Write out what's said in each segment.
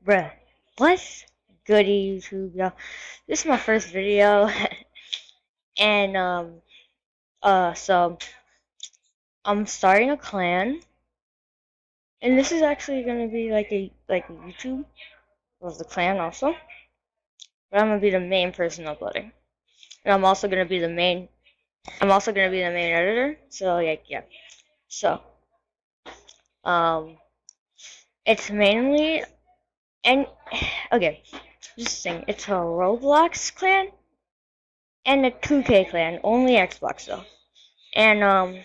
Bruh, what's goody YouTube, y'all? This is my first video, and so I'm starting a clan, and this is actually gonna be like a YouTube of the clan also, but I'm gonna be the main person uploading, and I'm also gonna be the main editor. So yeah. So um, it's mainly and okay, just saying, it's a Roblox clan and a 2K clan, only Xbox though, and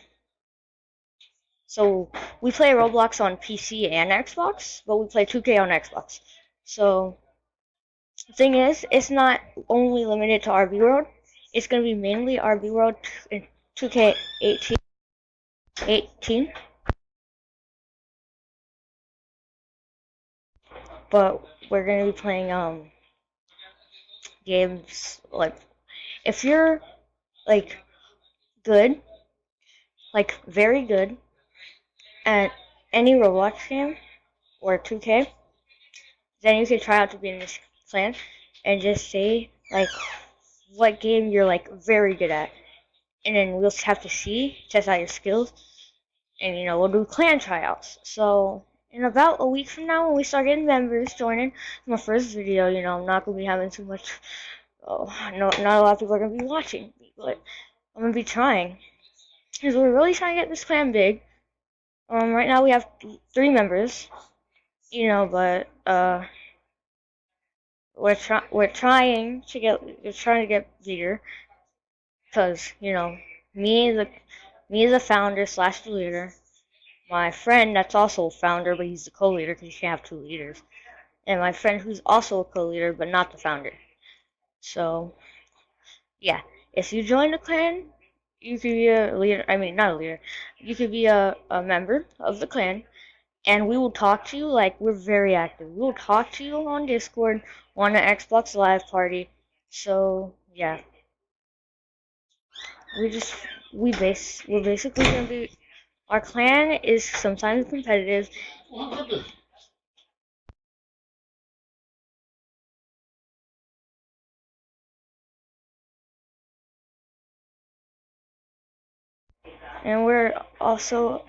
So we play Roblox on PC and Xbox, but we play 2K on Xbox. So the thing is, it's not only limited to RB World. It's gonna be mainly RB World in 2K18, but we're gonna be playing games like if you're like good, like very good at any Roblox game or 2K, then you can try out to be in this clan and just say like what game you're like very good at, and then we'll have to test out your skills, and we'll do clan tryouts. So in about a week from now, when we start getting members joining, my first video, I'm not gonna be having too much. Oh, no, not a lot of people are gonna be watching, but I'm gonna be trying because we're really trying to get this clan big. Right now we have 3 members, but we're trying to get bigger because me the me the founder slash the leader. My friend that's also a founder, but he's the co-leader because you can't have 2 leaders. And my friend who's also a co-leader, but not the founder. So, yeah. If you join the clan, you could be a leader. I mean, not a leader. You could be a member of the clan. And we will talk to you like we're very active. We will talk to you on Discord, on the Xbox Live party. So, yeah. We just, we're basically going to be, our clan is sometimes competitive. And we're also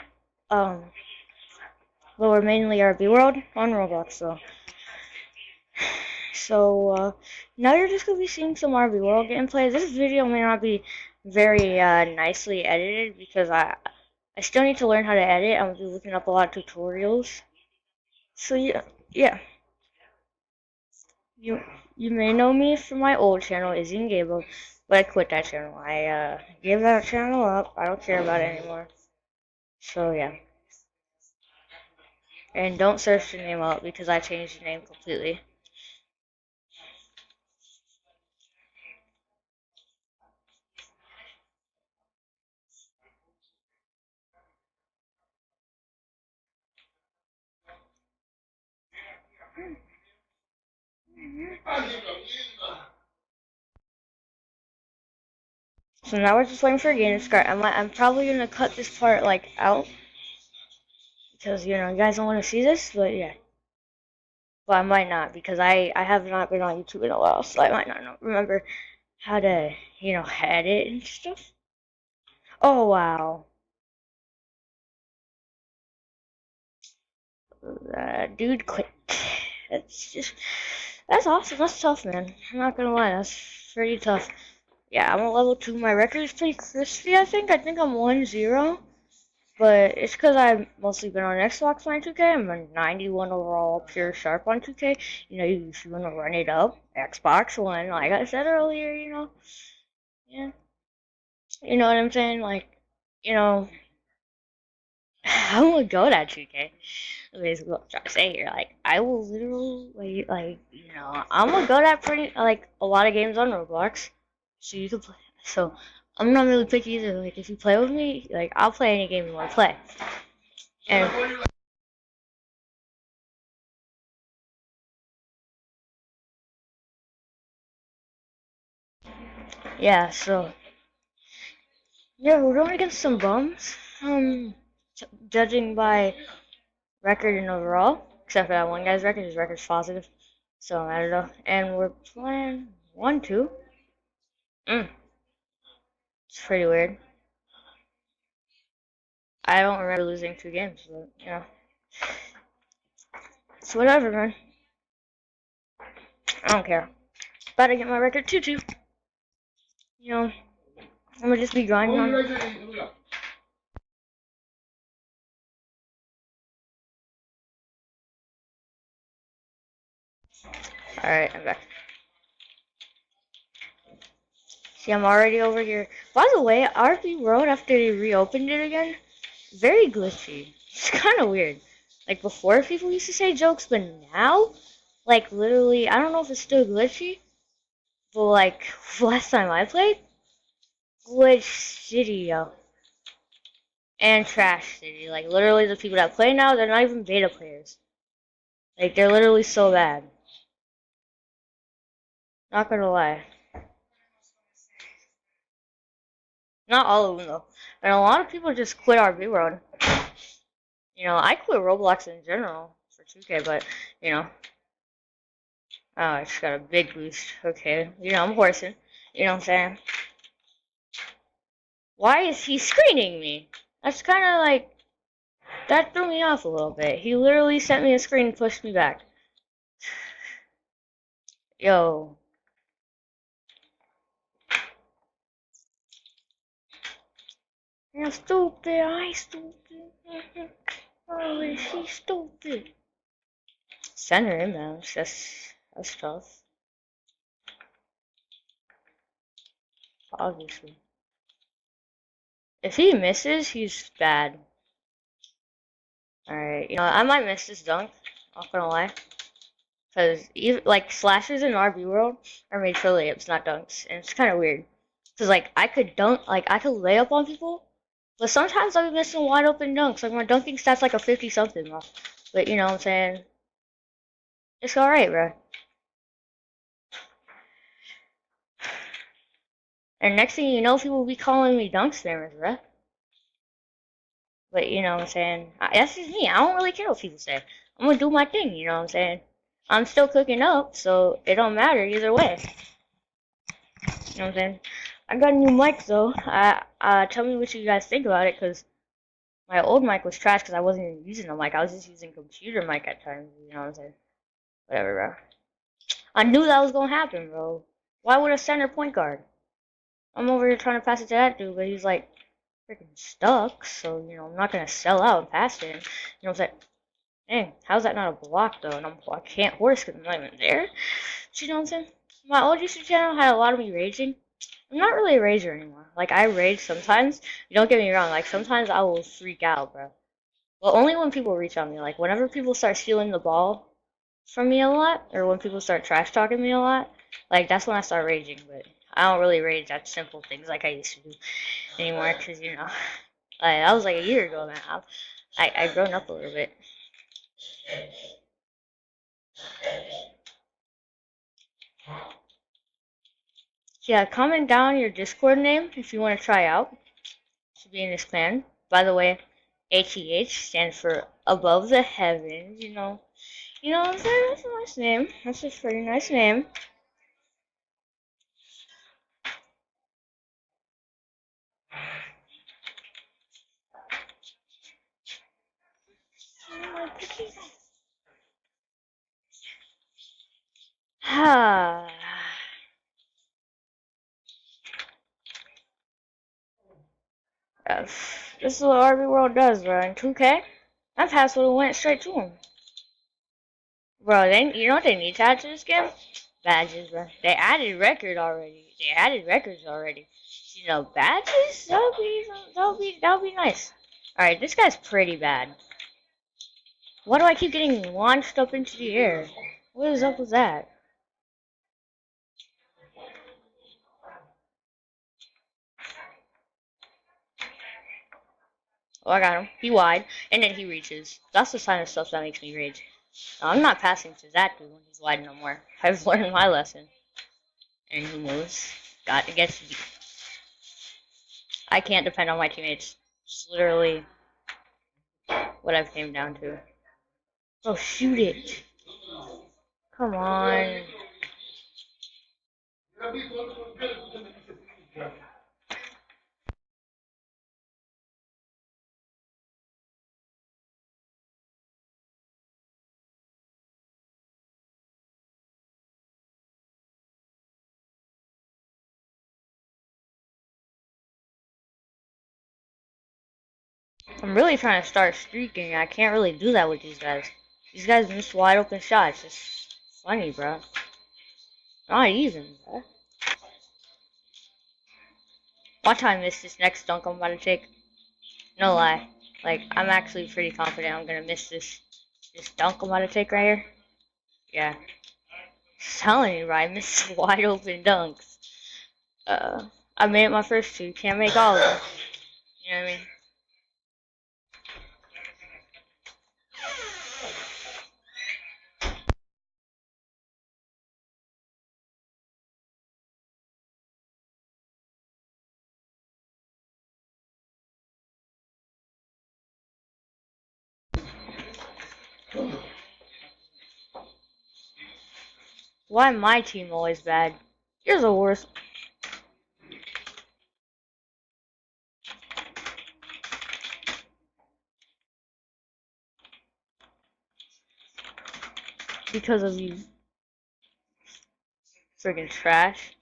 um well, we're mainly RB World on Roblox, so now you're just gonna be seeing some RB World gameplay. This video may not be very nicely edited because I still need to learn how to edit. I'm gonna be looking up a lot of tutorials. So yeah, you you may know me from my old channel, Izzy and Gable, but I quit that channel. I gave that channel up. I don't care about it anymore. So yeah. And don't search the name up because I changed the name completely. So now we're just waiting for a game to start. I'm probably gonna cut this part like out because you guys don't want to see this, but yeah. But I might not because I have not been on YouTube in a while, so I might not remember how to edit and stuff. Oh wow, dude quit. That's awesome. That's tough, man. I'm not gonna lie, that's pretty tough. Yeah, I'm a level 2. My record is pretty crispy. I think I'm 1-0. But it's because I've mostly been on Xbox on 2K. I'm a 91 overall pure sharp on 2K. If you want to run it up, Xbox One, like I said earlier. Yeah. You know what I'm saying? Like, you know, I'm gonna go that 2K. Basically, what I'm trying to say here. Like, I will literally, I'm gonna go that pretty, like, a lot of games on Roblox. So you can play. So, I'm not really picky either. Like, if you play with me, like, I'll play any game you want to play. And yeah, so yeah, we're going against some bums. Judging by record and overall, Except for that one guy's record. His record's positive. So I don't know. And we're playing 1-2. It's pretty weird. I don't remember losing 2 games, but you know. It's whatever, man. I don't care. About to get my record 2-2. You know, I'm gonna just be grinding on it. Alright, I'm back. See, I'm already over here. By the way, RP World, after they reopened it again, very glitchy. It's kind of weird. Like, before, people used to say jokes, but now, like, literally, I don't know if it's still glitchy, but, like, last time I played, glitch city, yo. And trash city. Like, literally, the people that play now, they're not even beta players. Like, they're literally so bad. Not gonna lie. Not all of them, though. And a lot of people just quit RP World. You know, I quit Roblox in general for 2K, but, you know. Oh, I just got a big boost. Okay. You know, I'm horsing. You know what I'm saying? Why is he screening me? That's kind of like, that threw me off a little bit. He literally sent me a screen and pushed me back. Yo. You're stupid. I stupid. Oh, is she stupid? Send her inbounds. That's tough. Obviously. If he misses, he's bad. Alright, you know, I might miss this dunk. Not gonna lie. Because, like, slashers in RB World are made for layups, not dunks. And it's kind of weird. Because, like, I could dunk, like, I could lay up on people. But sometimes I'll be missing wide open dunks. Like, my dunking stat's like a 50-something, bro. But, you know what I'm saying? It's alright, bro. And next thing you know, people will be calling me dunk spammers, bro. But, you know what I'm saying? That's just me. I don't really care what people say. I'm gonna do my thing, you know what I'm saying? I'm still cooking up, so it don't matter either way. You know what I'm saying? I got a new mic, though. Tell me what you guys think about it, because my old mic was trash because I wasn't even using a mic. I was just using computer mic at times, you know what I'm saying? Whatever, bro. I knew that was gonna happen, bro. Why would a center point guard? I'm over here trying to pass it to that dude, but he's like freaking stuck. So you know, I'm not gonna sell out and pass it. You know what I'm saying? Dang, how's that not a block though? And I can't horse because I'm not even there. But you know what I'm saying? My old YouTube channel had a lot of me raging. I'm not really a rager anymore. Like I rage sometimes. Don't get me wrong. Like sometimes I will freak out, bro. Well, only when people reach on me. Like whenever people start stealing the ball from me a lot, or when people start trash talking me a lot, like that's when I start raging. But I don't really rage at simple things like I used to do anymore, because you know, like that was like a year ago, man. I've grown up a little bit. Yeah, comment down your Discord name if you want to try out. Should be in this clan. By the way, ATH stands for above the heavens. You know what I'm saying? That's a nice name. That's a pretty nice name. Ah. This is what RB World does, bro. In 2K, that pass would have went straight to him. Bro, you know what they need to add to this game? Badges, bro. They added record already. They added records already. You know, badges? That'll be nice. Alright, this guy's pretty bad. Why do I keep getting launched up into the air? What is up with that? Oh, I got him. He wide, and then he reaches. That's the sign of stuff that makes me rage. I'm not passing to that dude when he's wide no more. I've learned my lesson. And he moves. Got to get. I can't depend on my teammates. It's literally what I've came down to. Oh, shoot it. Come on. I'm really trying to start streaking. I can't really do that with these guys. These guys miss wide open shots. It's funny, bro. Not even, bro. Watch how I miss this next dunk I'm about to take. No lie. Like, I'm actually pretty confident I'm gonna miss this dunk I'm about to take right here. Yeah. Just telling you, right? I miss wide open dunks. I made my first two. Can't make all of them. You know what I mean? Why my team always bad? You're the worst. Because of you friggin' trash.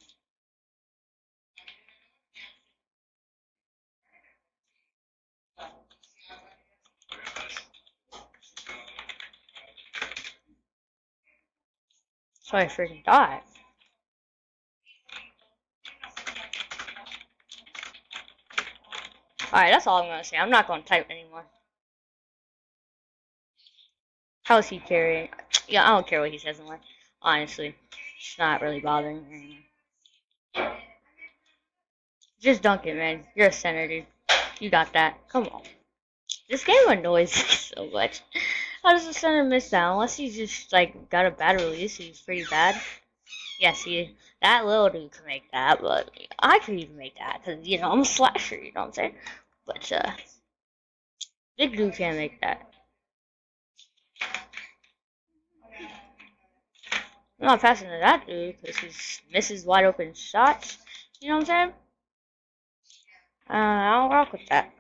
So I friggin' died. Alright, that's all I'm gonna say. I'm not gonna type anymore. How's he carrying? Yeah, I don't care what he says anymore. Honestly. It's not really bothering me anymore. Just dunk it, man. You're a center, dude. You got that. Come on. This game annoys me so much. How does the center miss that? Unless he's just, like, got a bad release. He's pretty bad. Yeah, see, that little dude can make that, but I could even make that. Because, you know, I'm a slasher, you know what I'm saying? But, big dude can't make that. I'm not passing to that dude because he misses wide open shots. You know what I'm saying? I don't rock with that.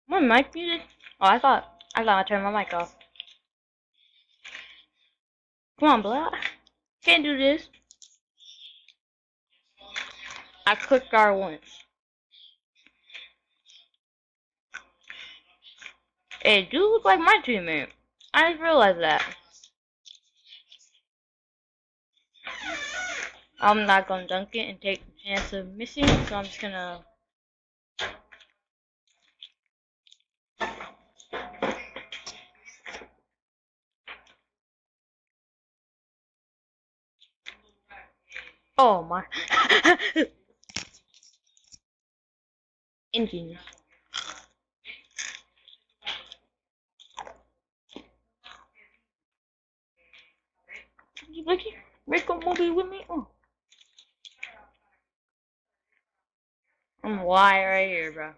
My mic muted? Oh, I turned my mic off. Come on, bro. Can't do this. I clicked R once. Hey, dude look like my teammate. I didn't realize that. I'm not gonna dunk it and take the chance of missing, so I'm just gonna. Oh my. Ingenious. Ricky, make a movie with me? Oh. I'm wide right here, bro.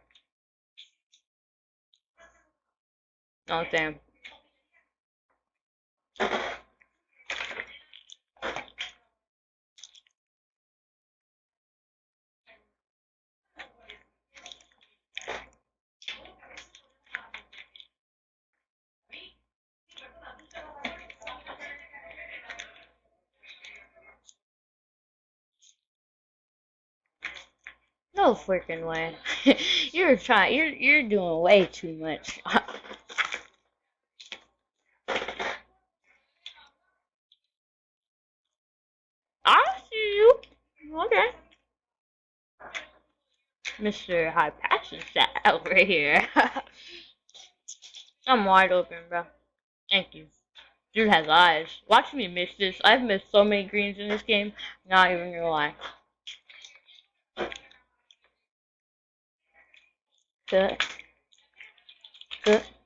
Oh, damn. No freaking way. You're doing way too much. I see you. Okay. Mr. High Passion sat over here. I'm wide open, bro. Thank you. Dude has eyes. Watch me miss this. I've missed so many greens in this game. Not even gonna lie. Good. Good.